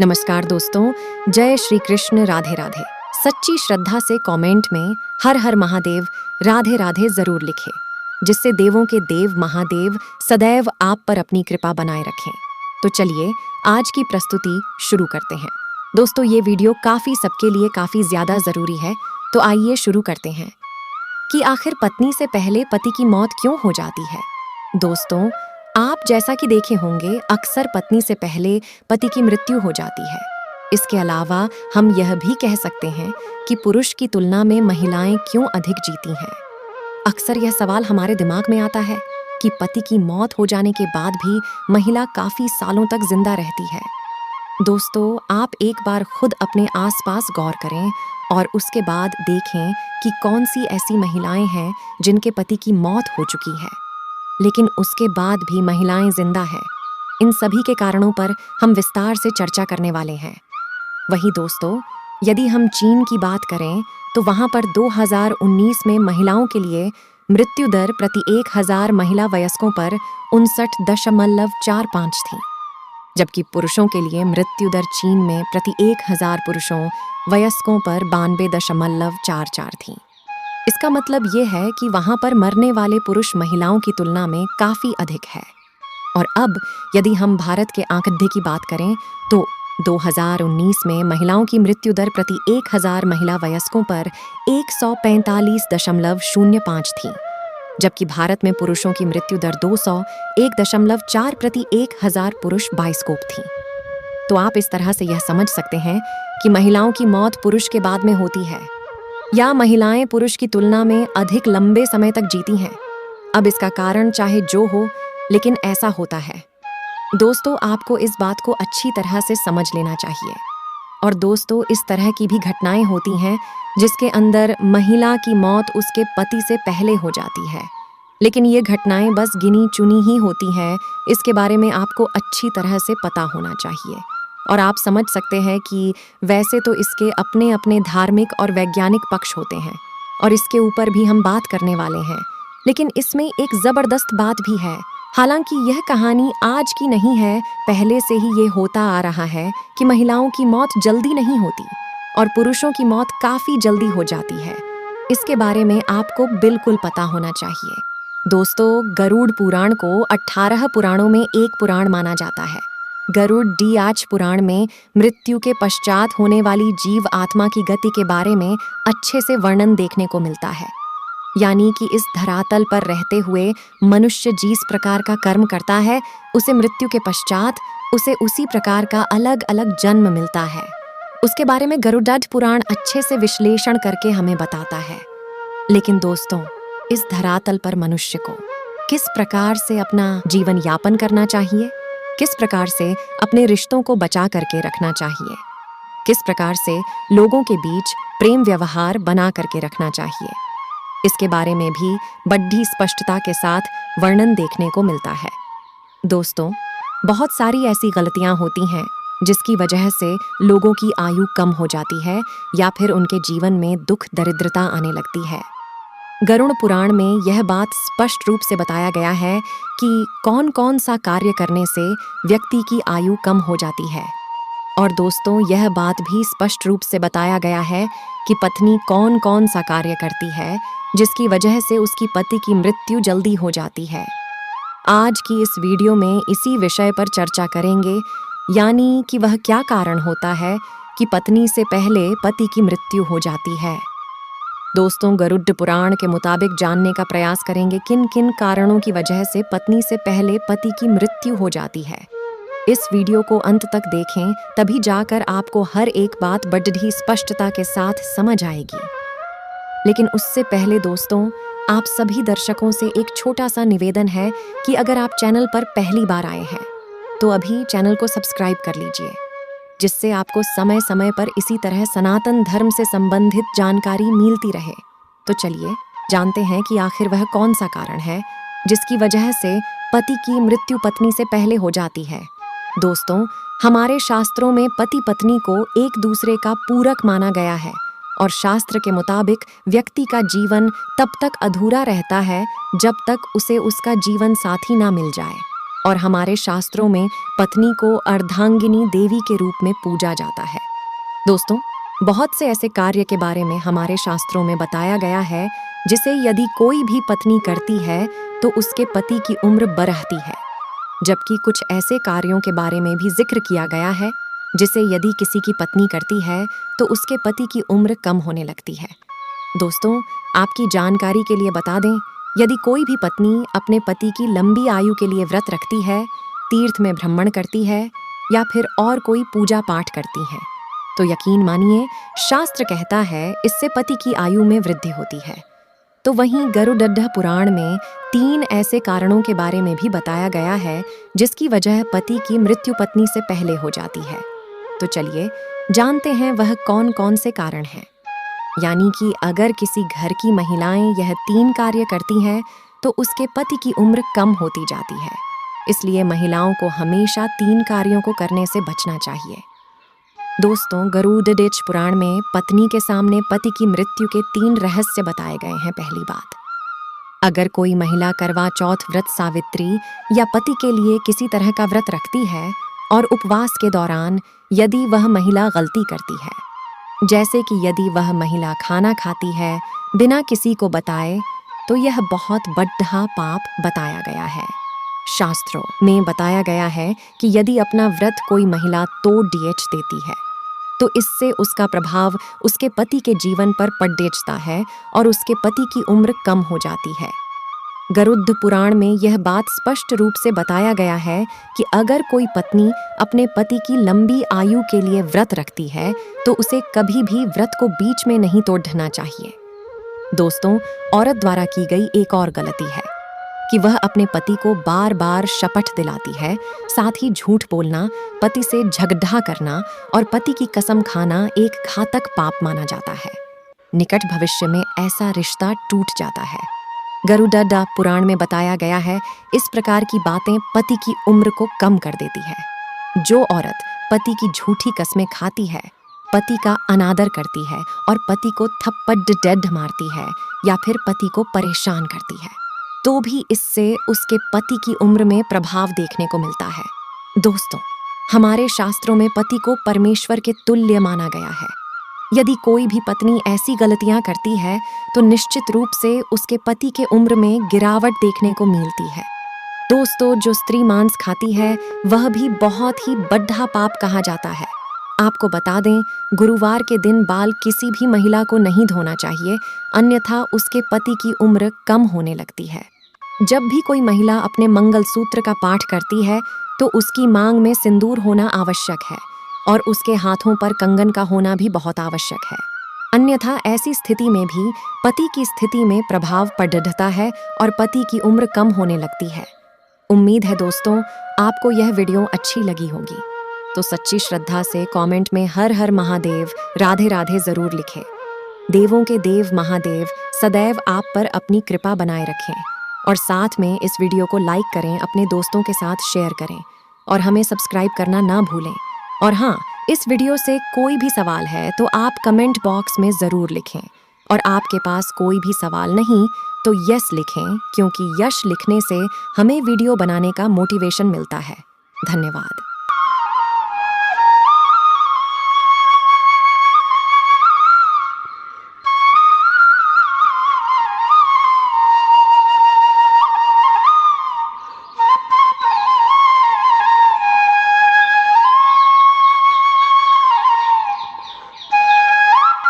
नमस्कार दोस्तों, जय श्री कृष्ण, राधे राधे। सच्ची श्रद्धा से कमेंट में हर हर महादेव, राधे राधे जरूर लिखें, जिससे देवों के देव महादेव सदैव आप पर अपनी कृपा बनाए रखें। तो चलिए आज की प्रस्तुति शुरू करते हैं। दोस्तों, ये वीडियो सबके लिए काफी ज्यादा जरूरी है, तो आइए शुरू करते हैं कि आखिर पत्नी से पहले पति की मौत क्यों हो जाती है। दोस्तों, आप जैसा कि देखे होंगे, अक्सर पत्नी से पहले पति की मृत्यु हो जाती है। इसके अलावा हम यह भी कह सकते हैं कि पुरुष की तुलना में महिलाएं क्यों अधिक जीती हैं। अक्सर यह सवाल हमारे दिमाग में आता है कि पति की मौत हो जाने के बाद भी महिला काफी सालों तक जिंदा रहती है। दोस्तों, आप एक बार खुद अपने आसपास गौर करें और उसके बाद देखें कि कौन सी ऐसी महिलाएं हैं जिनके पति की मौत हो चुकी है, लेकिन उसके बाद भी महिलाएं जिंदा हैं। इन सभी के कारणों पर हम विस्तार से चर्चा करने वाले हैं। वहीं दोस्तों, यदि हम चीन की बात करें तो वहां पर 2019 में महिलाओं के लिए मृत्यु दर प्रति 1000 महिला वयस्कों पर 59.45 थी, जबकि पुरुषों के लिए मृत्यु दर चीन में प्रति 1000 पुरुषों वयस्कों पर 92.44 थी। इसका मतलब ये है कि वहां पर मरने वाले पुरुष महिलाओं की तुलना में काफी अधिक है। और अब यदि हम भारत के आंकड़े की बात करें तो 2019 में महिलाओं की मृत्यु दर प्रति 1000 महिला वयस्कों पर 145.05 थी, जबकि भारत में पुरुषों की मृत्यु दर 201.4 प्रति 1000 पुरुष बाइस्कोप थी। तो आप इस तरह से यह समझ सकते हैं कि महिलाओं की मौत पुरुष के बाद में होती है, या महिलाएं पुरुष की तुलना में अधिक लंबे समय तक जीती हैं। अब इसका कारण चाहे जो हो, लेकिन ऐसा होता है। दोस्तों, आपको इस बात को अच्छी तरह से समझ लेना चाहिए। और दोस्तों, इस तरह की भी घटनाएं होती हैं जिसके अंदर महिला की मौत उसके पति से पहले हो जाती है, लेकिन ये घटनाएं बस गिनी चुनी ही होती हैं। इसके बारे में आपको अच्छी तरह से पता होना चाहिए। और आप समझ सकते हैं कि वैसे तो इसके अपने अपने धार्मिक और वैज्ञानिक पक्ष होते हैं, और इसके ऊपर भी हम बात करने वाले हैं। लेकिन इसमें एक जबरदस्त बात भी है। हालांकि यह कहानी आज की नहीं है, पहले से ही ये होता आ रहा है कि महिलाओं की मौत जल्दी नहीं होती और पुरुषों की मौत काफी जल्दी हो जाती है। इसके बारे में आपको बिल्कुल पता होना चाहिए। दोस्तों, गरुड़ पुराण को 18 पुराणों में एक पुराण माना जाता है। गरुड़ डीआच पुराण में मृत्यु के पश्चात होने वाली जीव आत्मा की गति के बारे में अच्छे से वर्णन देखने को मिलता है। यानी कि इस धरातल पर रहते हुए मनुष्य जिस प्रकार का कर्म करता है, उसे मृत्यु के पश्चात उसे उसी प्रकार का अलग अलग जन्म मिलता है। उसके बारे में गरुड़ पुराण अच्छे से विश्लेषण करके हमें बताता है। लेकिन दोस्तों, इस धरातल पर मनुष्य को किस प्रकार से अपना जीवन यापन करना चाहिए, किस प्रकार से अपने रिश्तों को बचा करके रखना चाहिए, किस प्रकार से लोगों के बीच प्रेम व्यवहार बना करके रखना चाहिए, इसके बारे में भी बड़ी स्पष्टता के साथ वर्णन देखने को मिलता है। दोस्तों, बहुत सारी ऐसी गलतियां होती हैं जिसकी वजह से लोगों की आयु कम हो जाती है या फिर उनके जीवन में दुख दरिद्रता आने लगती है। गरुड़ पुराण में यह बात स्पष्ट रूप से बताया गया है कि कौन कौन सा कार्य करने से व्यक्ति की आयु कम हो जाती है। और दोस्तों, यह बात भी स्पष्ट रूप से बताया गया है कि पत्नी कौन कौन सा कार्य करती है जिसकी वजह से उसकी पति की मृत्यु जल्दी हो जाती है। आज की इस वीडियो में इसी विषय पर चर्चा करेंगे, यानी कि वह क्या कारण होता है कि पत्नी से पहले पति की मृत्यु हो जाती है। दोस्तों, गरुड़ पुराण के मुताबिक जानने का प्रयास करेंगे किन किन कारणों की वजह से पत्नी से पहले पति की मृत्यु हो जाती है। इस वीडियो को अंत तक देखें, तभी जाकर आपको हर एक बात बड़ी स्पष्टता के साथ समझ आएगी। लेकिन उससे पहले दोस्तों, आप सभी दर्शकों से एक छोटा सा निवेदन है कि अगर आप चैनल पर पहली बार आए हैं तो अभी चैनल को सब्सक्राइब कर लीजिए, जिससे आपको समय समय पर इसी तरह सनातन धर्म से संबंधित जानकारी मिलती रहे। तो चलिए जानते हैं कि आखिर वह कौन सा कारण है जिसकी वजह से पति की मृत्यु पत्नी से पहले हो जाती है। दोस्तों, हमारे शास्त्रों में पति पत्नी को एक दूसरे का पूरक माना गया है, और शास्त्र के मुताबिक व्यक्ति का जीवन तब तक अधूरा रहता है जब तक उसे उसका जीवन साथी ना मिल जाए। और हमारे शास्त्रों में पत्नी को अर्धांगिनी देवी के रूप में पूजा जाता है। दोस्तों, बहुत से ऐसे कार्य के बारे में हमारे शास्त्रों में बताया गया है जिसे यदि कोई भी पत्नी करती है तो उसके पति की उम्र बढ़ती है, जबकि कुछ ऐसे कार्यों के बारे में भी जिक्र किया गया है जिसे यदि किसी की पत्नी करती है तो उसके पति की उम्र कम होने लगती है। दोस्तों, आपकी जानकारी के लिए बता दें, यदि कोई भी पत्नी अपने पति की लंबी आयु के लिए व्रत रखती है, तीर्थ में भ्रमण करती है या फिर और कोई पूजा पाठ करती है, तो यकीन मानिए शास्त्र कहता है इससे पति की आयु में वृद्धि होती है। तो वहीं गरुड़ पुराण में 3 ऐसे कारणों के बारे में भी बताया गया है जिसकी वजह पति की मृत्यु पत्नी से पहले हो जाती है। तो चलिए जानते हैं वह कौन कौन से कारण हैं। यानी कि अगर किसी घर की महिलाएं यह 3 कार्य करती हैं तो उसके पति की उम्र कम होती जाती है। इसलिए महिलाओं को हमेशा 3 कार्यों को करने से बचना चाहिए। दोस्तों, गरुड़ पुराण में पत्नी के सामने पति की मृत्यु के 3 रहस्य बताए गए हैं। पहली बात, अगर कोई महिला करवा चौथ व्रत, सावित्री या पति के लिए किसी तरह का व्रत रखती है और उपवास के दौरान यदि वह महिला गलती करती है, जैसे कि यदि वह महिला खाना खाती है बिना किसी को बताए, तो यह बहुत बड़ा पाप बताया गया है। शास्त्रों में बताया गया है कि यदि अपना व्रत कोई महिला तोड़ देती है तो इससे उसका प्रभाव उसके पति के जीवन पर पड़ता है और उसके पति की उम्र कम हो जाती है। गरुड़ पुराण में यह बात स्पष्ट रूप से बताया गया है कि अगर कोई पत्नी अपने पति की लंबी आयु के लिए व्रत रखती है तो उसे कभी भी व्रत को बीच में नहीं तोड़ना चाहिए। दोस्तों, औरत द्वारा की गई एक और गलती है कि वह अपने पति को बार बार शपथ दिलाती है, साथ ही झूठ बोलना, पति से झगड़ा करना और पति की कसम खाना एक घातक पाप माना जाता है। निकट भविष्य में ऐसा रिश्ता टूट जाता है। गरुड़ पुराण में बताया गया है इस प्रकार की बातें पति की उम्र को कम कर देती है। जो औरत पति की झूठी कस्में खाती है, पति का अनादर करती है और पति को थप्पड़ मारती है या फिर पति को परेशान करती है, तो भी इससे उसके पति की उम्र में प्रभाव देखने को मिलता है। दोस्तों, हमारे शास्त्रों में पति को परमेश्वर के तुल्य माना गया है। यदि कोई भी पत्नी ऐसी गलतियां करती है तो निश्चित रूप से उसके पति के उम्र में गिरावट देखने को मिलती है। दोस्तों, जो स्त्री मांस खाती है वह भी बहुत ही बड़ा पाप कहा जाता है। आपको बता दें, गुरुवार के दिन बाल किसी भी महिला को नहीं धोना चाहिए, अन्यथा उसके पति की उम्र कम होने लगती है। जब भी कोई महिला अपने मंगलसूत्र का पाठ करती है तो उसकी मांग में सिंदूर होना आवश्यक है और उसके हाथों पर कंगन का होना भी बहुत आवश्यक है। अन्यथा ऐसी स्थिति में भी पति की स्थिति में प्रभाव पड़ता है और पति की उम्र कम होने लगती है। उम्मीद है दोस्तों आपको यह वीडियो अच्छी लगी होगी, तो सच्ची श्रद्धा से कमेंट में हर हर महादेव, राधे राधे जरूर लिखें। देवों के देव महादेव सदैव आप पर अपनी कृपा बनाए रखें और साथ में इस वीडियो को लाइक करें, अपने दोस्तों के साथ शेयर करें और हमें सब्सक्राइब करना ना भूलें। और हाँ, इस वीडियो से कोई भी सवाल है तो आप कमेंट बॉक्स में ज़रूर लिखें और आपके पास कोई भी सवाल नहीं तो यस लिखें, क्योंकि यश लिखने से हमें वीडियो बनाने का मोटिवेशन मिलता है। धन्यवाद।